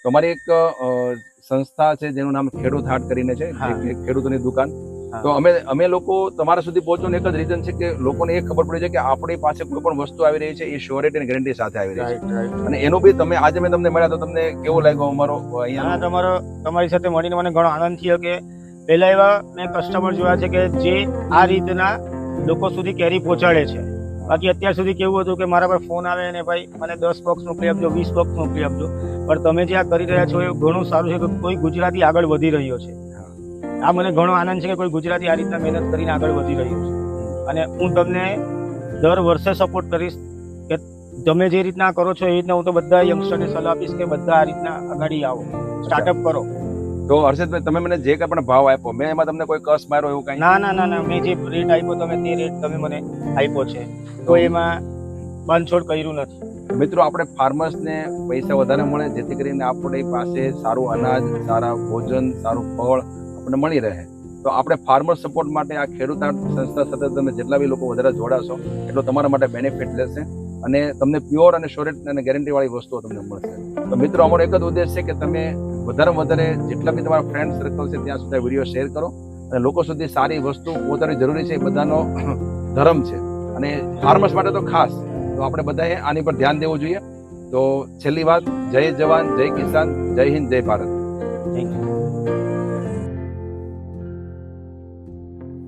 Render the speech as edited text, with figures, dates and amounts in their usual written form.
તો અમારી એક સંસ્થા છે જેનું નામ ખેડૂત હાટ કરીને છે, જે ખેડૂતોની દુકાન. તો અમે લોકો તમારા સુધી પહોંચવાનું એક જ રીઝન છે કે લોકોને એ ખબર પડી છે કે આપણી પાસે કોઈ પણ વસ્તુ આવી રહી છે એ શ્યોરિટી અને ગેરંટી સાથે આવી રહી છે. અને એનું બી તમે આજે મેં તમને મળ્યા તો તમને કેવો લાગ્યો અમારો અહીંયા? તમારી સાથે મળીને મને ઘણો આનંદ થયો કે પહેલા એવા મેં કસ્ટમર જોયા છે કે જે આ રીતના લોકો સુધી કેરી પહોંચાડે છે. બાકી અત્યાર સુધી કેવું હતું કે મારા પર ફોન આવે ને ભાઈ મને 10 બોક્સ મોકલી આપજો, 20 બોક્સ મોકલી આપજો. પણ તમે જે આ કરી રહ્યા છો એ ઘણું સારું છે કે કોઈ ગુજરાતી આગળ વધી રહ્યો છે. આ મને ઘણો આનંદ છે કે કોઈ ગુજરાતી આ રીતના મહેનત કરીને આગળ વધી રહ્યું છે. અને હું તમને દર વર્ષે સપોર્ટ કરીશ કે તમે જે રીતના કરો છો એ રીતના હું તો બધા યંગસ્ટરને સલાહ આપીશ કે બધા આ રીતના આગળ આવો, સ્ટાર્ટઅપ કરો. તો હર્ષદભાઈ, તમે મને જે કંઈ પણ ભાવ આપ્યો, મેં એમાં તમને કોઈ કસ માર્યો એવું કઈ? ના, મેં જે રેટ આપ્યો તમે તે રેટ તમે મને આપ્યો છે, તો એમાં બાંધછોડ કર્યું નથી. મિત્રો, આપણે ફાર્મર્સને પૈસા વધારે મળે જેથી કરીને આપણી પાસે સારું અનાજ, સારા ભોજન, સારું ફળ આપણને મળી રહે. તો આપણે ફાર્મર સપોર્ટ માટે આ ખેડૂત સંસ્થા સાથે તમે જેટલા બી લોકો વધારે જોડાશો એટલો તમારા માટે બેનિફિટ રહેશે અને તમને પ્યોર અને શ્યોરિટી અને ગેરંટી વાળી વસ્તુઓ તમને મળશે. તો મિત્રો, અમારો એક જ ઉદ્દેશ છે કે તમે વધારેમાં વધારે જેટલા બી તમારા ફ્રેન્ડ સર્કલ છે ત્યાં સુધી વિડીયો શેર કરો અને લોકો સુધી સારી વસ્તુ પહોંચાડવી જરૂરી છે. એ બધાનો ધર્મ છે અને ફાર્મર્સ માટે તો ખાસ. તો આપણે બધાએ આની પર ધ્યાન દેવું જોઈએ. તો છેલ્લી વાત, જય જવાન, જય કિસાન, જય હિન્દ, જય ભારત.